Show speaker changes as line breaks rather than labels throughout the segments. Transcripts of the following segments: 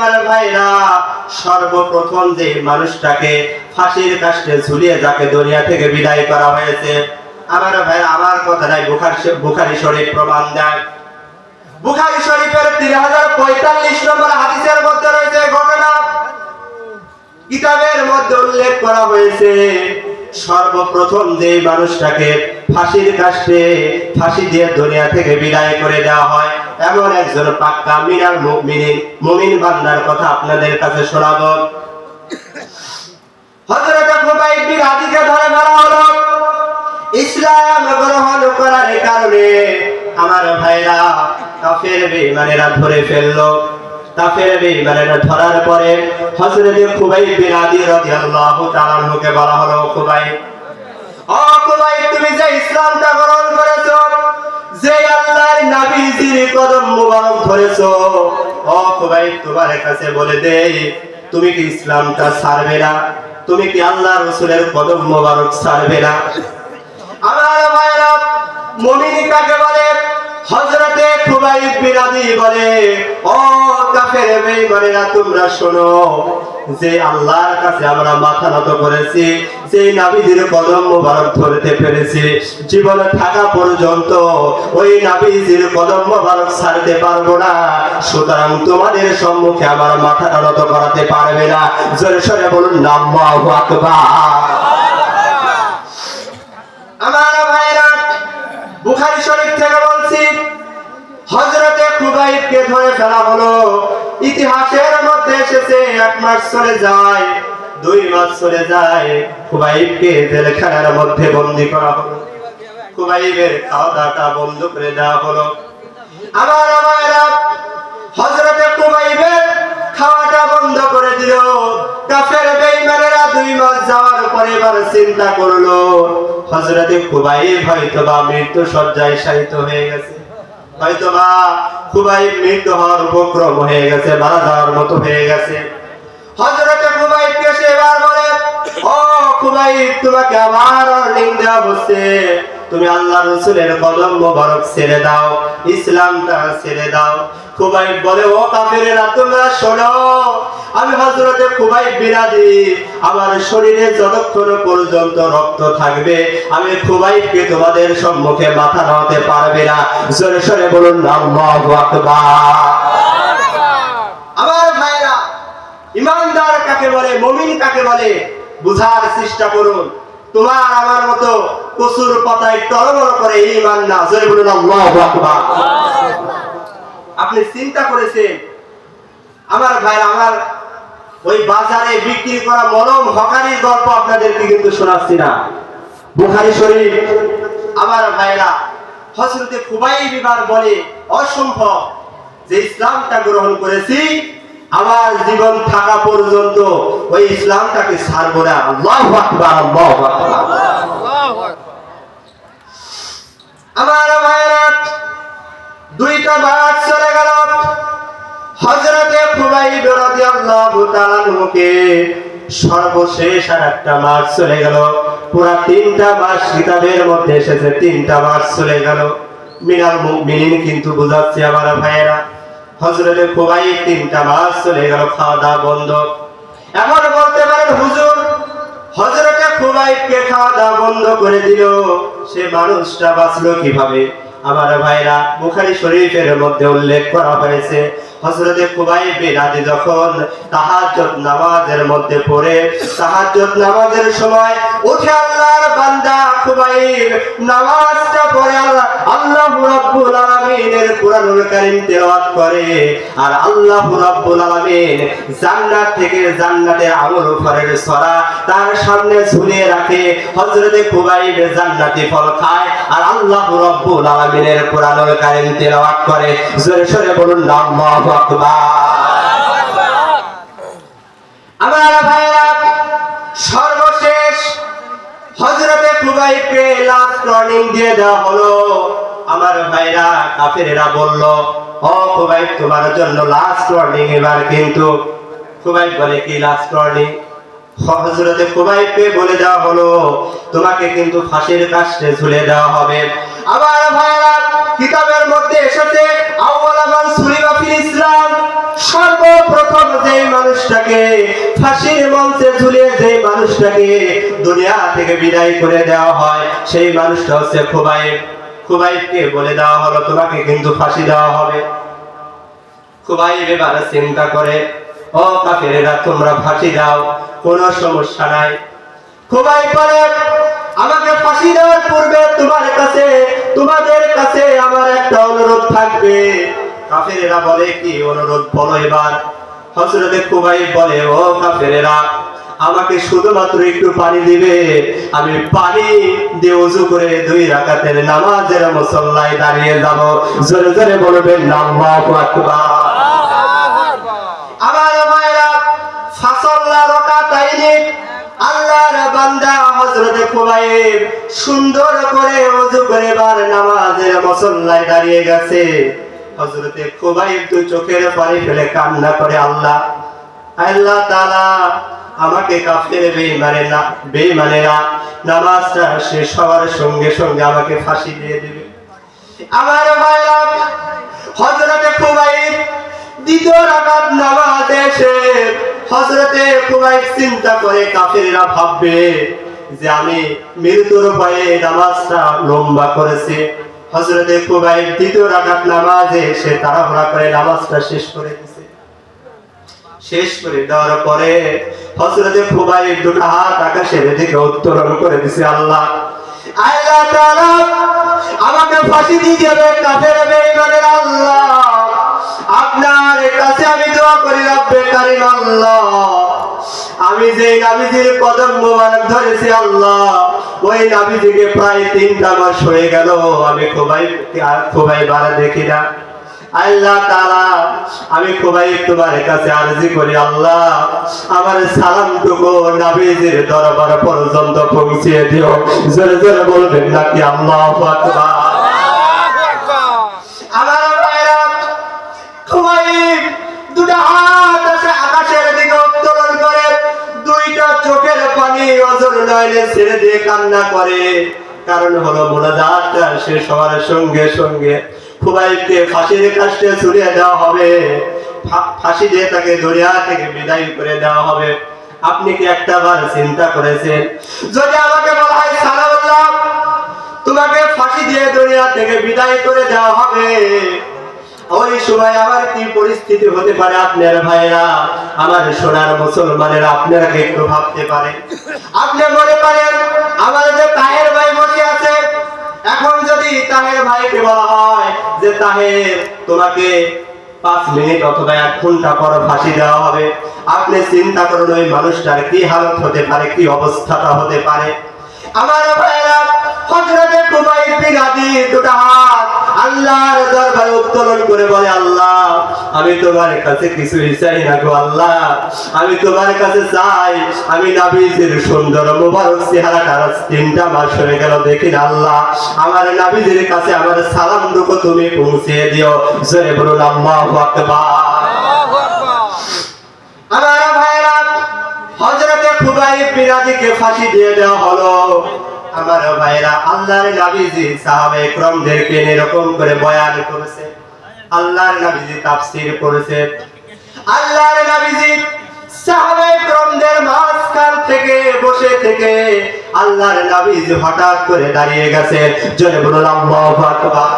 আমার ভাইরা, সর্বপ্রথম যে মানুষটাকে ফাঁসির কাস্টে ঝুলিয়ে যাকে দুনিয়া থেকে বিদায় করা হয়েছে, আমার ভাইরা আমার কথা নাই, বুখারী শরীফ প্রমাণ দেয়। বুখারী শরীফের 3045 নম্বর হাদিসের মধ্যে রয়েছে ঘটনা। কিতাবের মধ্যে উল্লেখ করা হয়েছে, সর্বপ্রথম যে মানুষটাকে ফাঁসির কাস্টে ফাঁসি দিয়ে দুনিয়া থেকে বিদায় করে দেওয়া হয়, এমন একজন পাক্কা মিনাল মুমিন বান্দার কথা আপনাদের কাছে শোনাবো। হযরত খুবাইব বিন আদিকে ধরে ফেলা হলো। ইসলাম গ্রহণ করার কারণে আমার ভাইরা কাফের বেঈমানেরা ধরে ফেললো। কাফের বেঈমানেরা ধরার পরে হযরত খুবাইব বিন আদি রাদিয়াল্লাহু তাআলা আনহুকে বলা হলো, খুবাইব, ও খুবাইব, তুমি যে ইসলামটা গ্রহণ করেছো, যে আল্লাহর নবীজির কদম মুবারক ধরেছো, ও খুবাইব, তোমার কাছে বলে দেই, তুমি কি ইসলামটা ছাড়বে না? তুমি কি আল্লাহর রাসূলের কদম মুবারক ছাড়বে না? আমার ভাইরা, মুমিন কাকে বলে? হযরতে খুবাইব বিন আদি বলে, ও কাফের বেঈমানেরা, তোমরা শোনো, যে আল্লাহর কাছে আমরা মাথা নত করেছি, যে নবীজির কদম মুবারক ধরতে পেরেছি, জীবনে থাকা পর্যন্ত ওই নবীজির কদম মুবারক ছাড়তে পারবো না। সুতরাং তোমাদের সম্মুখে আমার মাথা নত করাতে পারবে না। জোরে সোরে বলুন আল্লাহু আকবার। আমার ভাইরা, বুখারী শরীফ থেকে বলছি, হযরতে খুবাইবকে ধরে ফেলা হলো। ইতিহাসের মধ্যে এসেছে 1 মাস চলে যায়, 2 মাস চলে যায়, খুবাইবকে জেলখানার মধ্যে বন্দী করা হলো। খুবাইবের খাওয়া দাওয়াটা বন্ধ করে দেওয়া হলো। আমার ভাইরা, হযরতে খুবাইবের খাওয়াটা বন্ধ করে দিল। কাফের বেঈমানেরা 2 মাস যাওয়ার পরে এবার চিন্তা করলো, হযরতে খুবাইব হয়তোবা মৃত্যু শয্যায় শায়িত হয়ে গেছে, হয়তোবা খুবাইব মৃত্যু হওয়ার উপক্রম হয়ে গেছে, মারা যাওয়ার মতো হয়ে গেছে। হযরতে খুবাইবকে সে এবার বলে, ও খুবাইব, তোমাকে আবার ওয়ার্নিং দেওয়া হচ্ছে, তুমি আল্লাহর রাসূলের কদম মোবারক ছেড়ে দাও, ইসলামটা ছেড়ে দাও। খুবাইব বলে, ও কাফেরেরা, তোমরা শোনো, আমি হযরতে খুবাইব বিন আদি, আমার শরীরে যতক্ষণ পর্যন্ত রক্ত থাকবে, আমি খুবাইবকে তোমাদের সম্মুখে মাথা নামাতে পারবে না। জোরে সোরে বলুন আল্লাহু আকবার। আমার ভাইরা, ইমানদার কাকে বলে, মুমিন কাকে বলে, বুঝার চেষ্টা করুন। তোমার আমার মতো কচুর পাতায় টলমল করে ঈমান না। জোরে বলুন আল্লাহু আকবার। আপনি চিন্তা করেছেন আমার ভাইরা, আমার ওই বাজারে বিক্রি করা মলম হকারির গল্প আপনাদেরকে কিন্তু শোনাচ্ছি না। বুখারী শরীফ, আমার ভাইরা, হযরতে খুবাইব এবার বলে, অসম্ভব, যে ইসলামটা গ্রহণ করেছি, আমার জীবন থাকা পর্যন্ত ওই ইসলামটাকে ছাড়বো না। আল্লাহু আকবার, আল্লাহু আকবার। আমার ভাইরা, 2টা মাস চলে গেল। হযরতে খুবাইব রাদিয়াল্লাহু তাআলা আনহুকে সর্বশেষ আর একটা মাস চলে গেল। পুরা 3টা মাস কিতাবের মধ্যে এসেছে, 3টা মাস চলে গেল। মিনাল মুমিনিন কিন্তু বুঝাচ্ছে আমার ভাইয়েরা, হযরতে খুবাইব 3টা মাস চলে গেল, খাওয়া দাওয়া বন্ধ। এখন বলতে পারেন, হুজুর, হযরতে খুবাইবকে খাওয়া দাওয়া বন্ধ করে দিল, সে মানুষটা বাঁচলো কিভাবে? আমার ভাইরা, বুখারী শরীফের মধ্যে উল্লেখ করা হয়েছে, হযরতে খুবাইব বিন আদি যখন তাহাজ্জুদ নামাজের মধ্যে পড়ে, তাহাজ্জুদ নামাজের সময় উঠে আল্লাহর বান্দা খুবাইব নামাজটা পড়ে আল্লাহু রাব্বুল আলামিনের কুরআনুল কারীম তেলাওয়াত করে, আর আল্লাহু রাব্বুল আলামিন জান্নাত থেকে জান্নাতে আমল ফলের সরা তার সামনে ঝুলিয়ে রাখে। হযরতে খুবাইব জান্নাতি ফল খায় আর আল্লাহু রাব্বুল আলামিনের কুরআনুল কারীম তেলাওয়াত করে। জোরে সোরে বলুন আল্লাহু আকবার। আমার ভাইরা, সর্বশেষ হযরতে খুবাইবকে লাস্ট ওয়ার্নিং দিয়ে দেওয়া হলো। আমার ভাইরা, কাফেরেরা বলল, ও খুবাইব, তোমার জন্য লাস্ট ওয়ার্নিং এবার। কিন্তু খুবাইব বলে, কি লাস্ট ওয়ার্নিং? হযরতে খুবাইবকে বলে দেওয়া হলো, তোমাকে কিন্তু ফাঁসির কাস্টে ঝুলে দেওয়া হবে। আমার ভাইরা, কিতাবের মধ্যে এসেছে, আউয়ালা মান সুলিবা ফিল ইসলাম, সর্বপ্রথম মানুষটাকে দুনিয়া থেকে বিদায় করে দেওয়া হয়, সেই মানুষটা হচ্ছে খুবাইব। খুবাইবকে বলে দেওয়া হলো তোমাকে কিন্তু ফাঁসি দেওয়া হবে। খুবাইব এবার চিন্তা করে, ও কাফেরেরা তোমরা ফাঁসি দাও, কোনো সমস্যা নাই। খুবাইব বলে আমাকে ফাঁসি দেওয়ার পূর্বে তোমাদের কাছে আমার একটা অনুরোধ থাকবে। কাফেরেরা বলে কি অনুরোধ বলো এবার। হযরতে খুবাইব বলে, ও কাফেরেরা আমাকে শুধুমাত্র একটু পানি দিবে, আমি পানি দিয়ে ওযু করে 2 রাকাতের নামাজের মুসল্লায় দাঁড়িয়ে যাব। জোরে জোরে বলবেন আল্লাহু আকবার। আমার ভাইরা ফাসাল্লা রাকাতাইনি, আল্লাহর বান্দা হযরতে খুবাইব সুন্দর করে ওযু করে বার নামাজের মুসল্লায় দাঁড়িয়ে গেছে। হযরতে খুবাইব 2 চোখের পানি ফেলে কান্না করে, আল্লাহ তাআলা আমাকে কাফের বেঈমানেরা নামাজটা শেষ হওয়ার সঙ্গে সঙ্গে আমাকে ফাঁসি দিয়ে দিবে। আমার ভাইরা হযরতে খুবাইব 2 রাকাত নামাজে এসে হযরতে খুবাইব চিন্তা করে কাফেররা ভাববে যে আমি মৃত্যুর ভয়ে নামাজটা লম্বা করেছি। হযরতে খুবাইব 2 রাকাত নামাজে এসে তাড়াহুড়া করে নামাজটা শেষ করে দিয়েছে। শেষ করে দেওয়ার পরে হযরতে খুবাইব 2টা হাত আকাশের দিকে উত্তোলন করে দিয়েছে, আল্লাহ তাআলা আমাকে ফাঁসি দিয়ে দেবে কাফের বেঈমানের আল্লাহ, আপনার কাছে আমি দোয়া করি রব্বে কারীম আল্লাহ, আমি যে নবীজির কদম মোবারক ধরেছি আল্লাহ, ওই নবীজিকে প্রায় 3টা মাস হয়ে গেল আমি খুবাইব আর দেখি না। আল্লাহ তাআলা আমি খুবাইব তোমার কাছে আরজি করি, আল্লাহ আমার সালামটুকু নবীজির দরবার পর্যন্ত পৌঁছিয়ে দিও। জোরে জোরে বলবেন নাকি আল্লাহু আকবার। আমার ভাইরা খুবাইব 2টা হাত আকাশের দিকে উত্তোলন করে 2টা চোখের পানি অঝর নয়নে ছেড়ে দিয়ে কান্না করে। কারণ হলো মুনাজাতটা শেষ হওয়ার সঙ্গে সঙ্গে খুবাইবকে ফাঁসির কাস্টে ঝুলিয়ে দেওয়া হবে, ফাঁসি দিয়ে তাকে দুনিয়া থেকে বিদায় করে দেওয়া হবে। আপনি কি একটাবার চিন্তা করেছেন যদি আমাকে বলা হয় সালাউল্লাহ তোমাকে ফাঁসি দিয়ে দুনিয়া থেকে বিদায় করে দেওয়া হবে, ওই সময় আমার কি পরিস্থিতি হতে পারে? আপনার ভাইরা, আমার সোনার মুসলমানেরা, আপনারা একটু ভাবতে পারেন। আপনি মনে করেন আমার যে তাহের ভাই বসে আছে, এখন যদি তাহের ভাইকে বলা হয় যে তাহের তোমাকে 5 মিনিট অথবা 1 ঘন্টা পর ফাঁসি দেওয়া হবে, আপনি চিন্তা করুন ওই মানুষটার কি হালত হতে পারে, কি অবস্থাটা হতে পারে। আমার ভাইরা হযরতে খুবাইব বিন আদি 2টা হাত আল্লাহর দরবারে উত্তোলন করে বলে, আল্লাহ আমি তোমার কাছে কিছুই চাই না গো আল্লাহ, আমি তোমার কাছে চাই আমি নবীজির সুন্দর মোবারক চেহারাটা 3টা মাস হয়ে গেল দেখি না, আল্লাহ আমার নবীজির কাছে আমার সালামটুকু তুমি পৌঁছিয়ে দিও। জোরে বলুন আল্লাহু আকবার। আমার ভাইরা হযরতে খুবাইব বিন আদিকে ফাঁসি দিয়ে দেওয়া হলো। আমার ভাইরা আল্লাহর নবীজি সাহাবায়ে কেরামদেরকে এরকম করে বয়ান করেছে, আল্লাহর নবীজি তাফসীর করেছে। আল্লাহর নবীজি সাহাবায়ে কেরামদের মাঝখান থেকে বসে থেকে আল্লাহর নবীজি হঠাৎ করে দাঁড়িয়ে গেছে। জোরে বলুন আল্লাহু আকবার।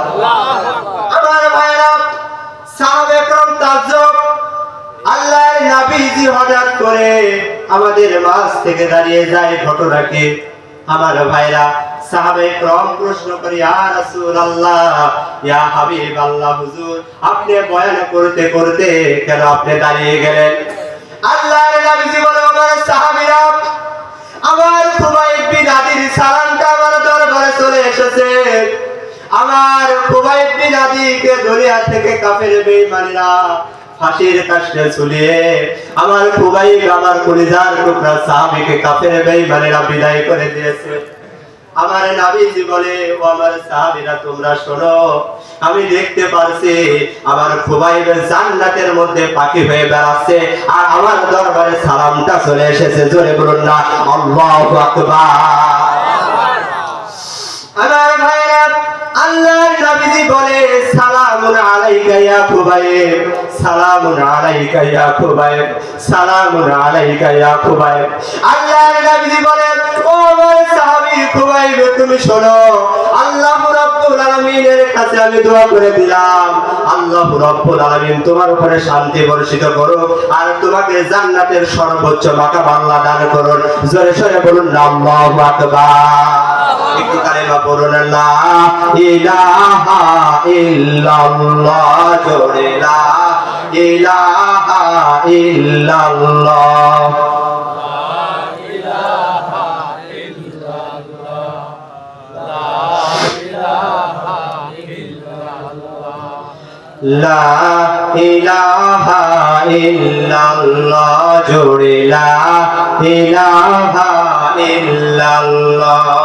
আমার ভাইরা সাহাবায়ে কেরাম তাজ্জব, আল্লাহর নবীজি হঠাৎ করে আমাদের মাঝ থেকে দাঁড়িয়ে যায়, ঘটনা কি? আমার ভাইরা সাহাবায়ে কেরাম প্রশ্ন করে, ইয়া রাসূলুল্লাহ, ইয়া হাবিবাল্লাহ, হুজুর আপনি বয়ান করতে করতে কেন আপনি দাঁড়িয়ে গেলেন? আল্লাহর নবীজি বলে, আমার সাহাবীরা, আমার খুবাইব বিন আদির সালামটা আমার দরবারে চলে এসেছে। আমার খুবাইব বিন আদিকে দুনিয়া থেকে কাফের বেঈমানেরা ফাঁসির কাস্টে ঝুলিয়ে আমার খুবাইব, আমার কলিজার টুকরা সাহাবীকে কাফের বেঈমানেরা বিদায় করে দিয়েছে। আমার নবীজি বলে, ও আমার সাহাবীরা তোমরা শোনো, আমি দেখতে পারছি আমার খুবাইব জান্নাতের মধ্যে পাখি হয়ে বেড়াচ্ছে, আর আমার দরবারে সালামটা চলে এসেছে। জোরে বলুন না আল্লাহু আকবার। আমার ভাইরা আল্লাহর নবীজি বলে, সালাম সালামুন আলাইকা ইয়া খুবাইব, সালামুন আলাইকা ইয়া খুবাইব, সালামুন আলাইকা ইয়া খুবাইব। আল্লাহর নবী বলেন, ও আমার সাহাবী খুবাইব, তুমি শোনো, আল্লাহ রাব্বুল আলামিনের কাছে আমি দোয়া করে দিলাম, আল্লাহ রাব্বুল আলামিন তোমার উপরে শান্তি বর্ষিত করুক আর তোমাকে জান্নাতের সর্বোচ্চ মাকাম আল্লাহ দান করুন। জোরে সরে বলুন আল্লাহু আকবার। একটু কালেমা পড়ুন, লা ইলাহা ইল্লাল্লাহ, জোরে লা ইলাহা ইল্লাল্লাহ। লা ইলাহা ইল্লাল্লাহ, জোরে লা ইলাহা ইল্লাল্লাহ।